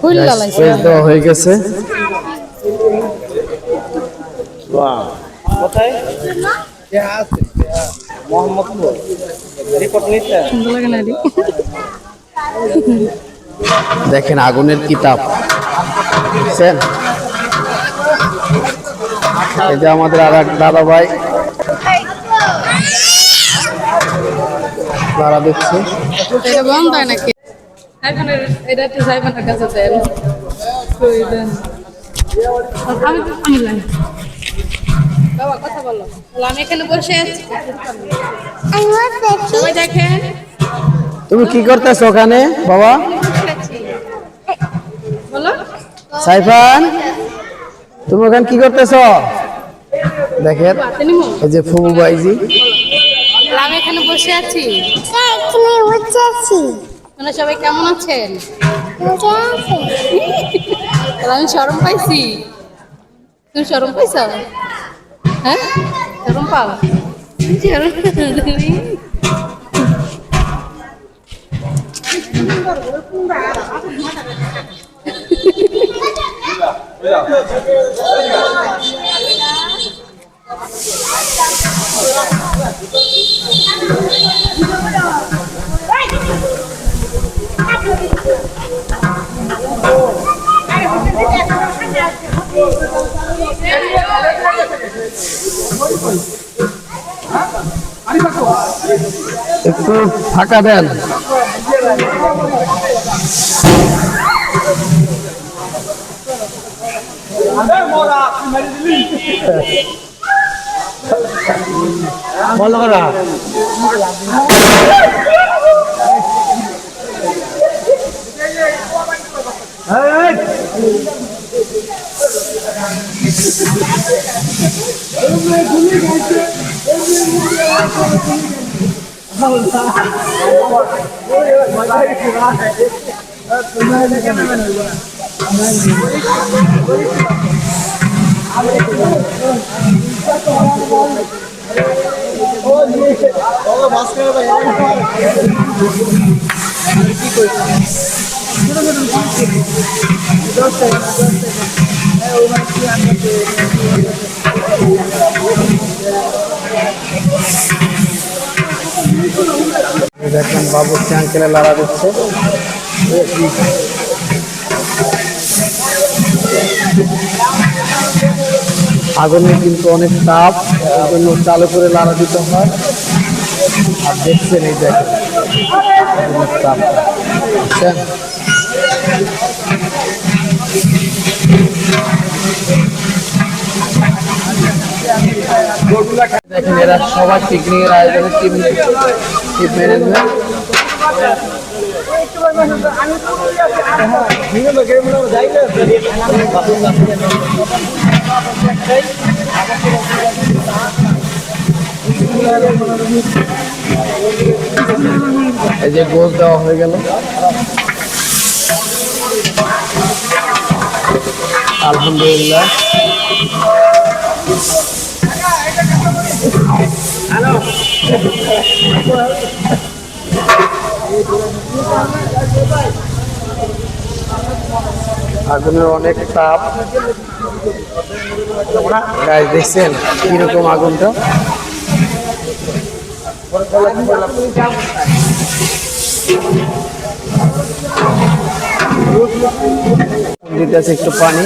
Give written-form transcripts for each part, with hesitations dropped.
Page দেওয়া হয়ে গেছে। দেখেন আগুনের কিতাব বুঝছেন। এই যে আমাদের আর এক দাদা ভাই তারা দেখছে বাবা কথা বলো। আমি এখানে বসে আছি, সবাই দেখেন। তুমি কি করতেছো ওখানে বাবা? বলো সাইফান তুমি ওখানে কি করতেছো? দেখেন এই যে ফুবু ভাইজি, আমি এখানে বসে আছি। মানে সবাই কেমন আছেন? আমি শরম পাইছি। তুমি শরম পাইছ? হ্যাঁ শরম পাও? একটু ফাঁকা দেন। বলো না দেখেন বাবুর্চি আঙ্কেলে লাড়া দিচ্ছে। আগুনে কিন্তু অনেক তাপ, এই জন্য চালু করে লাড়া দিতে হয়। আর দেখছেন এই দেখেন তাপ, বুঝছেন? দেখেন এরা সবাই পিকনিকের আয়োজনে টিম ম্যানেজমেন্ট। এই যে গোল দেওয়া হয়ে গেল, আলহামদুলিল্লাহ। আগুনের অনেক তাপ, গাইস দেখছেন কিরকম আগুনটা। দিতেছে একটু পানি।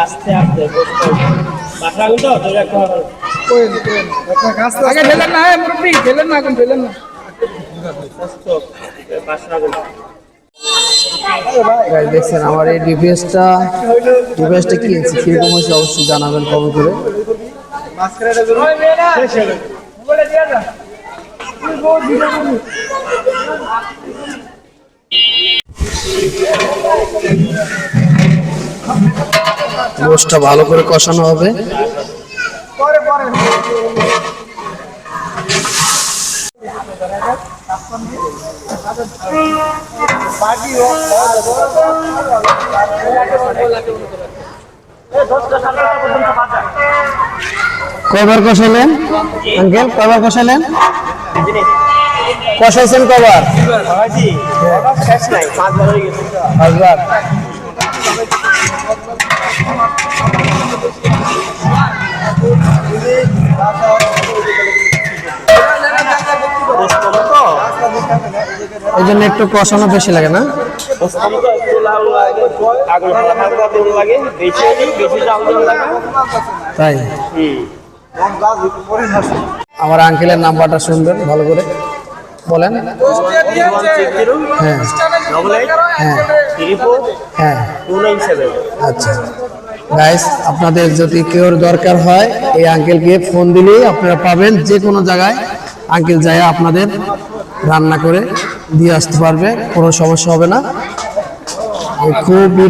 আস্তে আস্তে বাসা আগুন তো ধরে রাখতে হবে। দেখছেন আমার এই ডিভাইসটা কিনছি, কিরকম হয়েছে অবশ্যই জানাবেন কমেন্ট করে। গোশটা ভালো করে কষানো হবে। কয়বার কষালেন আঙ্কেল, কয়বার কষালেন? কষাইছেন কবার? শেষ নাই, 5 বার হয়ে গেছে। 5 বার। এই জন্য একটু কষানো বেশি লাগে না? তাই আমার আঙ্কেলের নাম্বারটা শুনবেন ভালো করে, বলেন। হ্যাঁ হ্যাঁ হ্যাঁ। আচ্ছা গাইস, আপনাদের যদি কেউর দরকার হয় এই আঙ্কেলকে ফোন দিলেই আপনারা পাবেন। যে কোনো জায়গায় আঙ্কেল যায় আপনাদের রান্না করে দিয়ে আসতে পারবে, কোনো সমস্যা হবে না। খুবই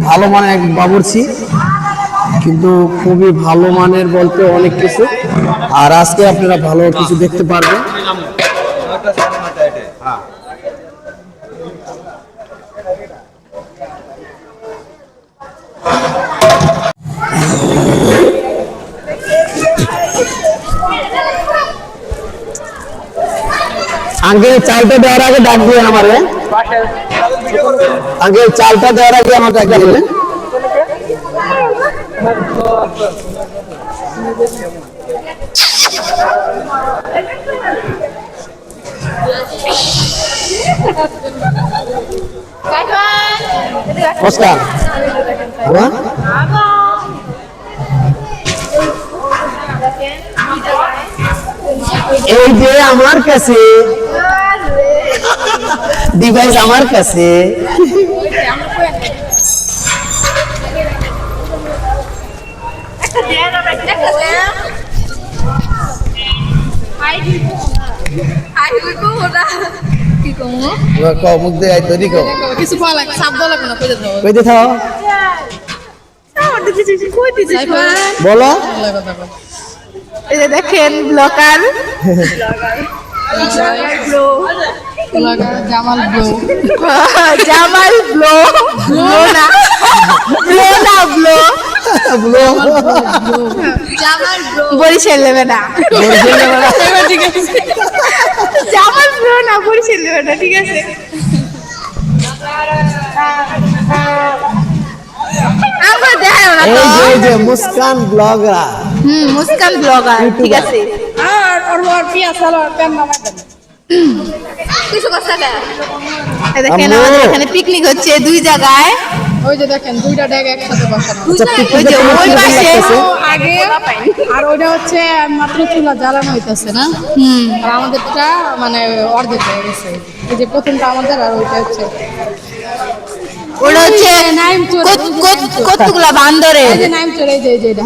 ভালো মানের এক বাবুর্চি, কিন্তু খুবই ভালো মানের বলতে অনেক কিছু। আর আজকে আপনারা ভালো কিছু দেখতে পারবেন। আঙ্কেল চালটা দেওয়ার আগে ডাক দিয়ে আমারে, আঙ্কেল চালটা দেওয়ার আগে আমাকে ডাক দিলেন। নমস্কার। হ্যাঁ? এই যে আমার কাছে ডিভাইস, আমার কাছে মুখ দিয়ে তৈরি কর কিছু পাওয়া লাগবে, সাপ দেওয়া লাগবে না, কই দেবো? কইতে থাও, বলো। এই যে দেখেন blogger Jamal bro, Jamal blow না ব্লো জামাল ব্রো, বরিশাল নেবে না, ঠিক আছে। জামাল ব্লো না, বরিশাল নেবে না, ঠিক আছে। আমরা দেখায় না তো। এই যে মুস্কান ব্লগার, মুস্কান ব্লগার, ঠিক আছে। আর ওর পিয়া সালো প্যান মামা দেন। কিছু কথা না। দেখেন আম্মু। আমাদের এখানে পিকনিক হচ্ছে 2 জায়গায়। ওই যে দেখেন দুইটা ড্যাগ একসাথে বসানো। আচ্ছা, ওই যে ওই পাশে আগে আর ওইটা হচ্ছে মাত্র চুলা জ্বালানো হইতাছে না, আর আমাদেরটা মানে অর্ধেক হয়ে গেছে। এই যে প্রথমটা আমাদের, আর ওইটা হচ্ছে ওটা হচ্ছে নাইম চোর। কতগুলা বান্দরে, এই যে নাইম চোর, এই যে এটা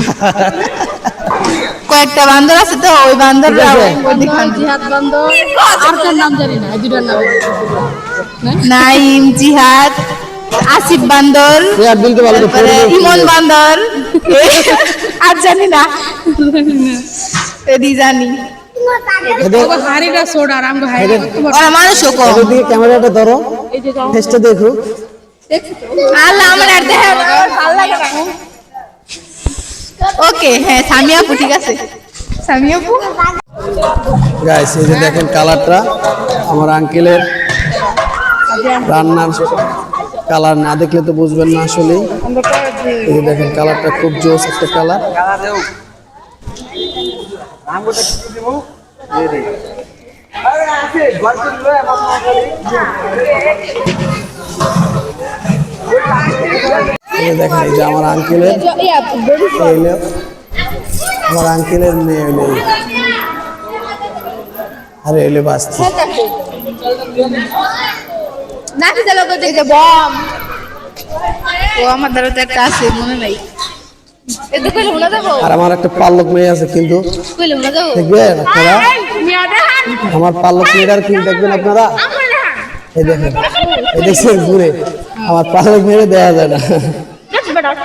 কয়েকটা বান্দর আছে তো, ওই বান্দররা বান্দর, জিহাদ বান্দর, আর কার নাম জানি না, এই দুটার নাম। নাইম, জিহাদ, আসিফ বান্দর, ইয়ার দিলকে ভালো করে তারপরে ইমন বান্দর, আর জানি না, এদি জানি। ওগো হাড়িটা ছোট আর আমগো হাড়ি ওরা মানুষও কম। এদিকে দিকে ক্যামেরাটা ধরো, ফেসটা দেখো। আল্লাহ আমার আর দেখা ভালো লাগে না। ওকে, হ্যাঁ সামিয়া আপু, ঠিক আছে সামিয়া আপু। গাইস, এই যে দেখেন কালারটা, আমার আঙ্কেলের রান্নার কালার না দেখলে তো বুঝবেন না আসলে। এই যে দেখেন কালারটা খুব জোস একটা কালার। এই যে দেখেন, এই যে আমার আঙ্কেলের আমার আঙ্কেলের মেয়ে হইলে, আরে হইলে বাঁচতে নাকি চলো কোথায় যে বম, ও আমার দ্বারা তো একটা আছে, মনে নাই। এতে কইলে উড়া যাবো, আর আমার একটা পাল্লক মেয়ে আছে, কিন্তু কইলে উড়া যাবো। দেখবেন আপনারা আমার পাল্লক মেয়েটার কিন্তু দেখবেন আপনারা। এই দেখেন, এই দেখছেন ঘুরে আমার পাল্লক মেয়ে দেওয়া যায় না।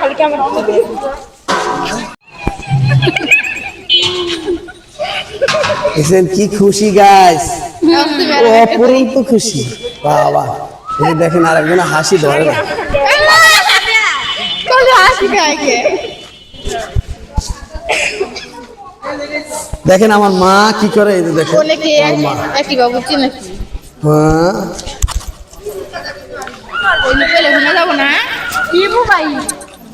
খালি ক্যামেরা দেখছেন কি খুশি গাইস, অপরন্ত খুশি। বাবা এই দেখেন আরেকজন হাসি ধরে না। দেখেন আমার মা কি করে, এই যে দেখেন আমার মা। একই বাবু চিনাকি হ্যাঁ যাবো না কি ভাই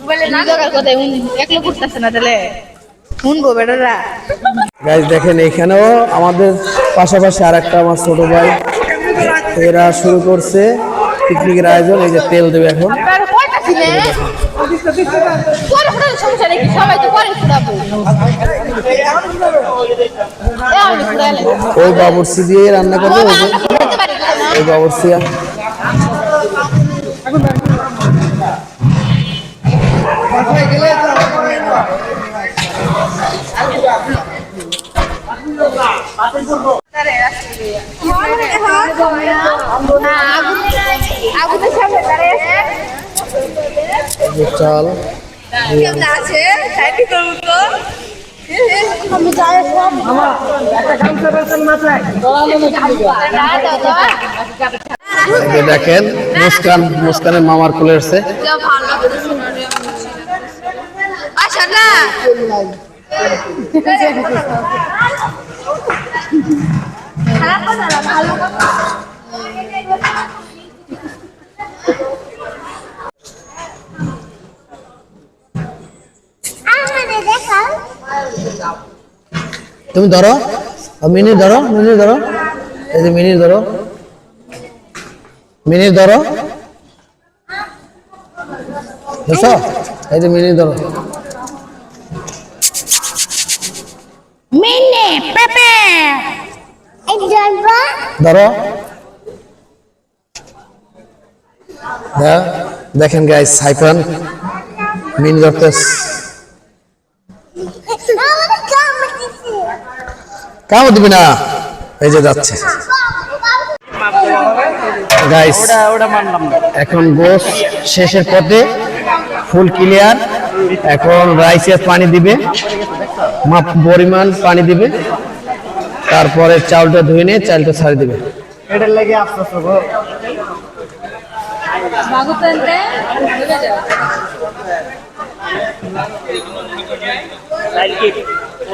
বলে না দরকার কোথায় একলো করতেছে না তাহলে শুনবো বেটারা। গাইস দেখেন এখানেও আমাদের পাশাপাশি আরেকটা আমার ছোট ভাই, এরা শুরু করছে পিকনিকের আয়োজন। এই যে তেল দেবে এখন। সবাই তো পরে ফুরাবো ওই বাবুর্চি দিয়ে রান্না করবে, ওই যে ওই বাবুর্চি। চাল আছে দেখেন মুস্কান, মুস্কানের মামার কোলে এসছে। আচ্ছা না খারাপ কথা না ভালো কথা তুমি ধরো, মিনি ধরো, মিনি ধরো, এই যে মিনি ধরো, মিনি ধরো, বুঝছো? এই যে মিনি ধরো। মিনি পেপে এই জানবা ধরো। দেখেন গাইস সাইফান মিনি ধরতেছে। কামড় দিবি না, এই যে যাচ্ছে গাইস। এখন গোস শেষের পথে, ফুল ক্লিয়ার। এখন রাইসের পানি দিবে, মাপ পরিমাণ পানি দিবে, তারপরে চাউলটা ধুয়ে নিয়ে চালটা ছাড়ি দিবে। এটার লাগে আফসোস হবো।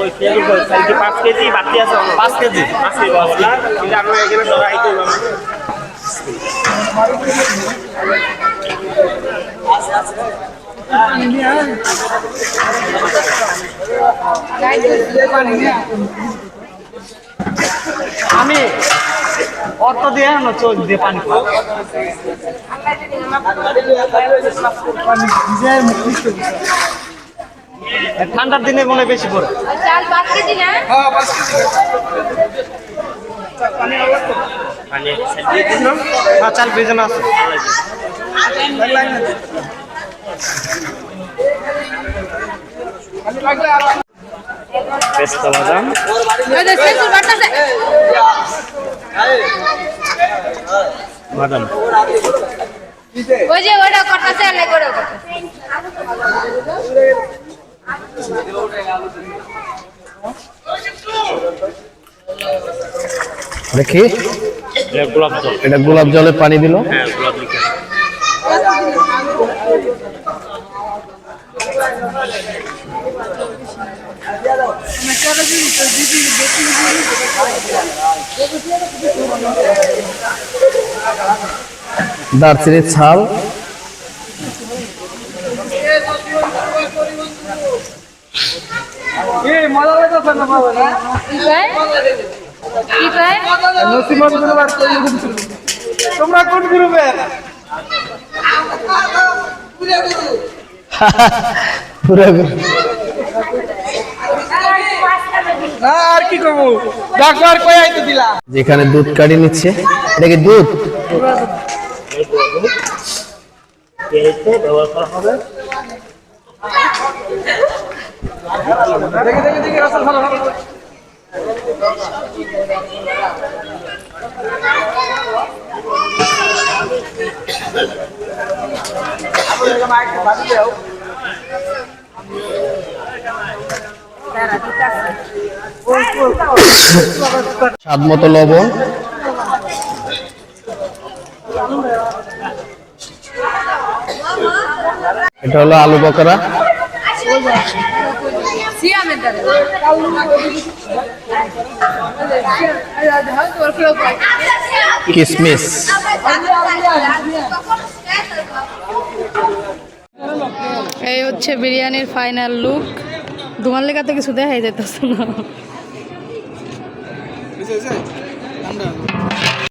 ওই কেজি 5 কেজি বাকি আছে 5 কেজি আছে বলা কিন্তু আমি এখানে সবাই তো আমি অর্থ দিয়ে না চোখ দিয়ে পানি ঠান্ডার দিনে মনে বেশি পড়ে। চাল 5 কেজি না হ্যাঁ 5 কেজি পানি আলাদা পানি দিয়ে দিন না। হ্যাঁ চাল ভেজানো আছে। পেস্তা বাদাম ওই যে সেন্সর বাটাছে বাদাম ওই যে ওটা করতেছে না করে দেখি গোলাপ জল। এটা গোলাপ জলে পানি দিল। হ্যাঁ গোলাপ লিখে দারচিনির ছাল, মজা লাগছে না বাবা না কি কয় কি কয় নসিমত গুরুবার তোমরা কোন গ্রুপের? পুরো না আর কি করব ডাক্তার কই আইতে দিলা। যেখানে দুধ কাটি নিচ্ছে, এটা কি দুধ? কেটে ব্যবহার করা হবে। দেখি দেখি দেখি রাসেল ভালো ভালো স্বাদ মতো লবণ, এটা হলো আলু বকরা, কিশমিশ। এই হচ্ছে বিরিয়ানির ফাইনাল লুক। তোমার লেগে তো কিছু দেখাই যেতেছে না।